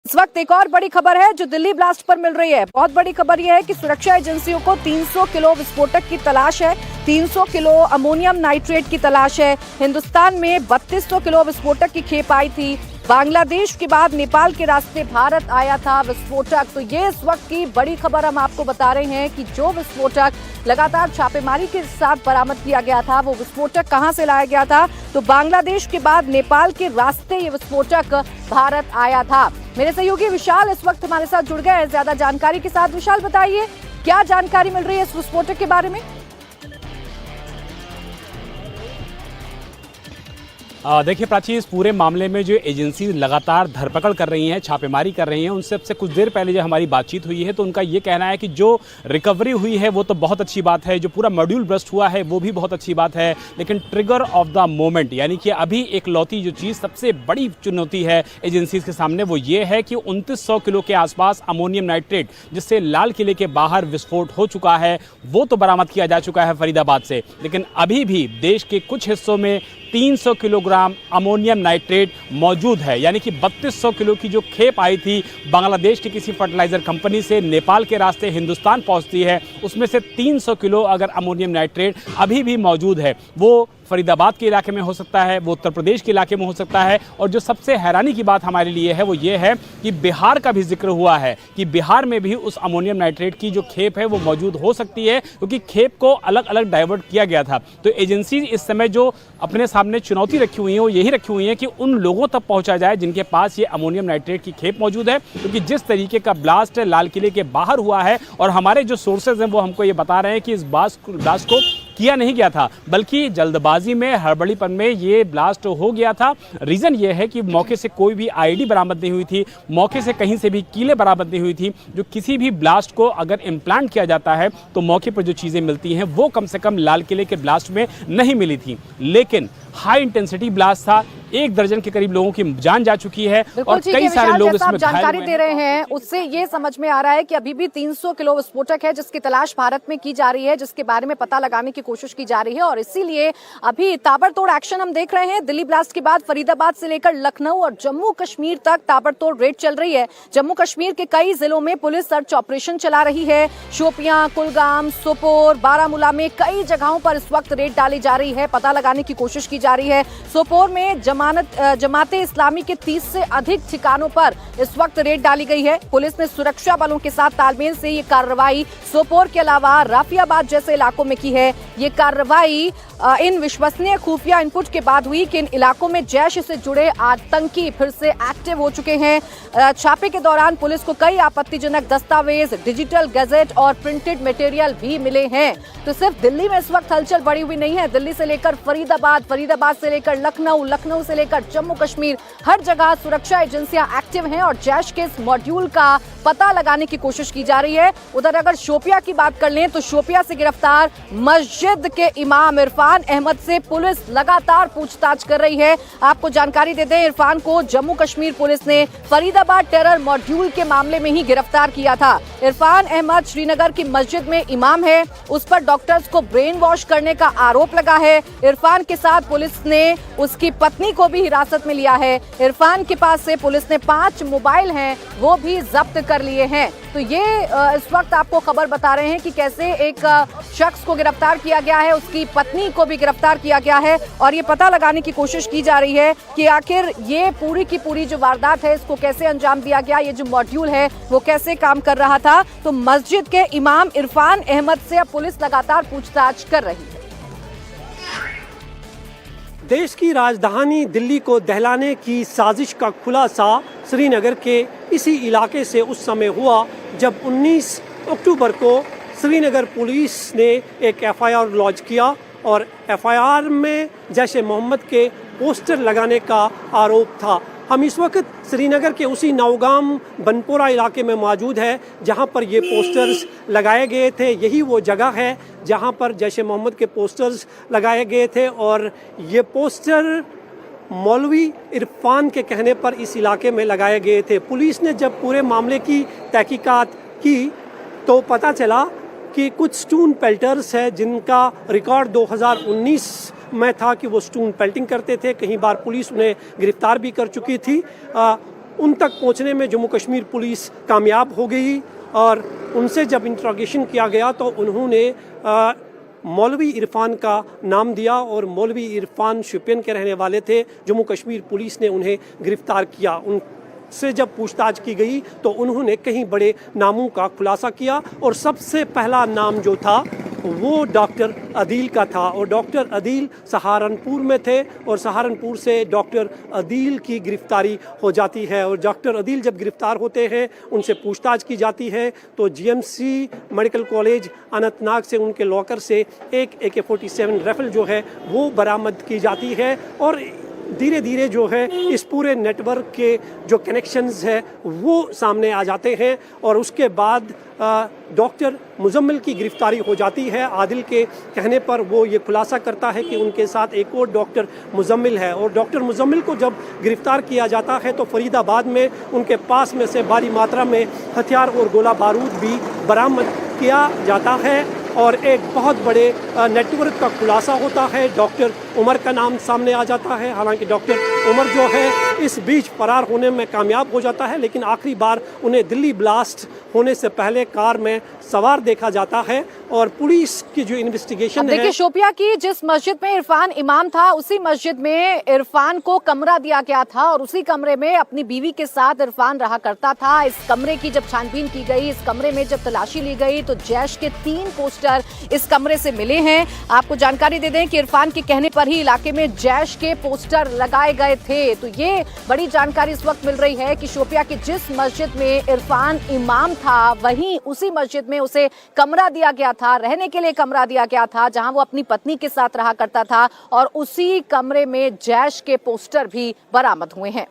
इस वक्त एक और बड़ी खबर है जो दिल्ली ब्लास्ट पर मिल रही है। बहुत बड़ी खबर यह है कि सुरक्षा एजेंसियों को 300 किलो विस्फोटक की तलाश है, 300 किलो अमोनियम नाइट्रेट की तलाश है। हिंदुस्तान में 3200 किलो विस्फोटक की खेप आई थी। बांग्लादेश के बाद नेपाल के रास्ते भारत आया था विस्फोटक। तो ये इस वक्त की बड़ी खबर हम आपको बता रहे हैं कि जो विस्फोटक लगातार छापेमारी के साथ बरामद किया गया था, वो विस्फोटक कहां से लाया गया था। तो बांग्लादेश के बाद नेपाल के रास्ते ये विस्फोटक भारत आया था। मेरे सहयोगी विशाल इस वक्त हमारे साथ जुड़ गए हैं ज्यादा जानकारी के साथ। विशाल, बताइए क्या जानकारी मिल रही है इस विस्फोटक के बारे में। देखिए प्राची, इस पूरे मामले में जो एजेंसी लगातार धरपकड़ कर रही हैं, छापेमारी कर रही हैं, उनसे अब से कुछ देर पहले जो हमारी बातचीत हुई है तो उनका ये कहना है कि जो रिकवरी हुई है वो तो बहुत अच्छी बात है, जो पूरा मॉड्यूल ब्रस्ट हुआ है वो भी बहुत अच्छी बात है, लेकिन ट्रिगर ऑफ द मोमेंट यानी कि अभी एक लौती जो चीज़ सबसे बड़ी चुनौती है एजेंसीज के सामने वो ये है कि 2900 किलो के आसपास अमोनियम नाइट्रेट जिससे लाल किले के बाहर विस्फोट हो चुका है वो तो बरामद किया जा चुका है फरीदाबाद से, लेकिन अभी भी देश के कुछ हिस्सों में 300 किलोग्राम अमोनियम नाइट्रेट मौजूद है। यानी कि 3200 किलो की जो खेप आई थी बांग्लादेश की किसी फर्टिलाइजर कंपनी से नेपाल के रास्ते हिंदुस्तान पहुंचती है, उसमें से 300 किलो अगर अमोनियम नाइट्रेट अभी भी मौजूद है। वो फरीदाबाद के इलाके में हो सकता है, वो उत्तर प्रदेश के इलाके में हो सकता है, और जो सबसे हैरानी की बात हमारे लिए है वो ये है कि बिहार का भी जिक्र हुआ है कि बिहार में भी उस अमोनियम नाइट्रेट की जो खेप है वो मौजूद हो सकती है, क्योंकि खेप को अलग अलग डाइवर्ट किया गया था। तो एजेंसी इस समय जो अपने सामने चुनौती रखी हुई है वो यही रखी हुई है कि उन लोगों तक पहुंचा जाए जिनके पास ये अमोनियम नाइट्रेट की खेप मौजूद है, क्योंकि जिस तरीके का ब्लास्ट लाल किले के बाहर हुआ है, और हमारे जो सोर्सेज हैं वो हमको ये बता रहे हैं कि इस ब्लास्ट को किया नहीं गया था, बल्कि जल्दबाजी में, हड़बड़ीपन में ये ब्लास्ट हो गया था। रीज़न ये है कि मौके से कोई भी आईडी बरामद नहीं हुई थी, मौके से कहीं से भी कीलें बरामद नहीं हुई थी। जो किसी भी ब्लास्ट को अगर इम्प्लांट किया जाता है तो मौके पर जो चीज़ें मिलती हैं वो कम से कम लाल किले के ब्लास्ट में नहीं मिली थी, लेकिन हाई इंटेंसिटी ब्लास्ट था। 1 दर्जन के करीब लोगों की जान जा चुकी है और कई सारे लोग इसमें जानकारी दे रहे हैं। उससे ये समझ में आ रहा है कि अभी भी 300 किलो विस्फोटक है जिसकी तलाश भारत में की जा रही है, जिसके बारे में पता लगाने की कोशिश की जा रही है, और इसीलिए अभी ताबड़तोड़ एक्शन हम देख रहे हैं। दिल्ली ब्लास्ट के बाद फरीदाबाद से लेकर लखनऊ और जम्मू कश्मीर तक ताबड़तोड़ रेड चल रही है। जम्मू कश्मीर के कई जिलों में पुलिस सर्च ऑपरेशन चला रही है। शोपियां, कुलगाम, सोपोर, बारामूला में कई जगहों पर इस वक्त रेड डाली जा रही है, पता लगाने की कोशिश की जा रही है। सोपोर में जमाते इस्लामी के 30 से अधिक ठिकानों पर इस वक्त रेड डाली गई है। पुलिस ने सुरक्षा बलों के साथ तालमेल से ये कार्रवाई सोपोर के अलावा राफियाबाद जैसे इलाकों में की है। ये कार्रवाई इन विश्वसनीय खुफिया इनपुट के बाद हुई कि इन इलाकों में जैश से जुड़े आतंकी फिर से एक्टिव हो चुके हैं। छापे के दौरान पुलिस को कई आपत्तिजनक दस्तावेज, डिजिटल गैजेट और प्रिंटेड मटेरियल भी मिले हैं। तो सिर्फ दिल्ली में इस वक्त हलचल बढ़ी हुई नहीं है। दिल्ली से लेकर फरीदाबाद, फरीदाबाद से लेकर लखनऊ, लखनऊ से लेकर जम्मू कश्मीर, हर जगह सुरक्षा एजेंसियां एक्टिव हैं और जैश के इस मॉड्यूल का पता लगाने की कोशिश की जा रही है। उधर अगर शोपिया की बात कर लें तो शोपिया से गिरफ्तार मस्जिद के इमाम इरफान अहमद से पुलिस लगातार पूछताछ कर रही है। आपको जानकारी देते हैं, इरफान को जम्मू कश्मीर पुलिस ने फरीदाबाद टेरर मॉड्यूल के मामले में ही गिरफ्तार किया था। इरफान अहमद श्रीनगर की मस्जिद में इमाम है, उस पर डॉक्टर्स को ब्रेन वॉश करने का आरोप लगा है। इरफान के साथ पुलिस ने उसकी पत्नी को भी हिरासत में लिया है। इरफान के पास से पुलिस ने 5 मोबाइल हैं वो भी जब्त कर लिए हैं। तो ये इस वक्त आपको खबर बता रहे हैं कि कैसे एक शख्स को गिरफ्तार किया गया है, उसकी पत्नी को भी गिरफ्तार किया गया है, और ये पता लगाने की कोशिश की जा रही है कि आखिर ये पूरी की पूरी जो वारदात है इसको कैसे अंजाम दिया गया, ये जो मॉड्यूल है वो कैसे काम कर रहा था। तो मस्जिद के इमाम इरफान अहमद से अब पुलिस लगातार पूछताछ कर रही है। देश की राजधानी दिल्ली को दहलाने की साजिश का खुलासा श्रीनगर के इसी इलाके से उस समय हुआ जब 19 अक्टूबर को श्रीनगर पुलिस ने एक एफआईआर लॉन्च किया और एफआईआर में जैश-ए मोहम्मद के पोस्टर लगाने का आरोप था। हम इस वक्त श्रीनगर के उसी नौगाम बनपोरा इलाके में मौजूद है जहां पर ये पोस्टर्स लगाए गए थे। यही वो जगह है जहां पर जैश-ए मोहम्मद के पोस्टर्स लगाए गए थे, और ये पोस्टर मौलवी इरफान के कहने पर इस इलाके में लगाए गए थे। पुलिस ने जब पूरे मामले की तहकीकात की तो पता चला कि कुछ स्टोन पेल्टर्स है जिनका रिकॉर्ड 2019 में था कि वो स्टोन पेल्टिंग करते थे। कई बार पुलिस उन्हें गिरफ्तार भी कर चुकी थी। उन तक पहुंचने में जम्मू कश्मीर पुलिस कामयाब हो गई और उनसे जब इंट्रोगेशन किया गया तो उन्होंने मौलवी इरफान का नाम दिया और मौलवी इरफान शोपियान के रहने वाले थे। जम्मू कश्मीर पुलिस ने उन्हें गिरफ्तार किया। उनसे जब पूछताछ की गई तो उन्होंने कई बड़े नामों का खुलासा किया और सबसे पहला नाम जो था वो डॉक्टर अदील का था और डॉक्टर अदील सहारनपुर में थे और सहारनपुर से डॉक्टर अदील की गिरफ्तारी हो जाती है और डॉक्टर अदील जब गिरफ्तार होते हैं उनसे पूछताछ की जाती है तो जीएमसी मेडिकल कॉलेज अनंतनाग से उनके लॉकर से एक AK-47 राइफल जो है वो बरामद की जाती है और धीरे धीरे जो है इस पूरे नेटवर्क के जो कनेक्शंस है वो सामने आ जाते हैं और उसके बाद डॉक्टर मुजम्मिल की गिरफ्तारी हो जाती है। आदिल के कहने पर वो ये खुलासा करता है कि उनके साथ एक और डॉक्टर मुजम्मिल है और डॉक्टर मुजम्मिल को जब गिरफ्तार किया जाता है तो फरीदाबाद में उनके पास में से भारी मात्रा में हथियार और गोला बारूद भी बरामद किया जाता है और एक बहुत बड़े नेटवर्क का खुलासा होता है। डॉक्टर उमर का नाम सामने आ जाता है। हालांकि डॉक्टर उमर जो है इस बीच फरार होने में कामयाब हो जाता है लेकिन आखिरी बार उन्हें दिल्ली ब्लास्ट होने से पहले कार में सवार देखा जाता है और पुलिस की जो इन्वेस्टिगेशन है। देखिए शोपिया की जिस मस्जिद में इरफान इमाम था उसी मस्जिद में इरफान को कमरा दिया गया था और उसी कमरे में अपनी बीवी के साथ इरफान रहा करता था। इस कमरे की जब छानबीन की गई, इस कमरे में जब तलाशी ली गई तो जैश के 3 पोस्टर इस कमरे से मिले हैं। आपको जानकारी दे दें कि इरफान के कहने पर ही इलाके में जैश के पोस्टर लगाए गए थे। तो ये बड़ी जानकारी इस वक्त मिल रही है कि शोपिया की जिस मस्जिद में इरफान इमाम था वहीं उसी मस्जिद में उसे कमरा दिया गया था, रहने के लिए कमरा दिया गया था जहां वो अपनी पत्नी के साथ रहा करता था और उसी कमरे में जैश के पोस्टर भी बरामद हुए हैं।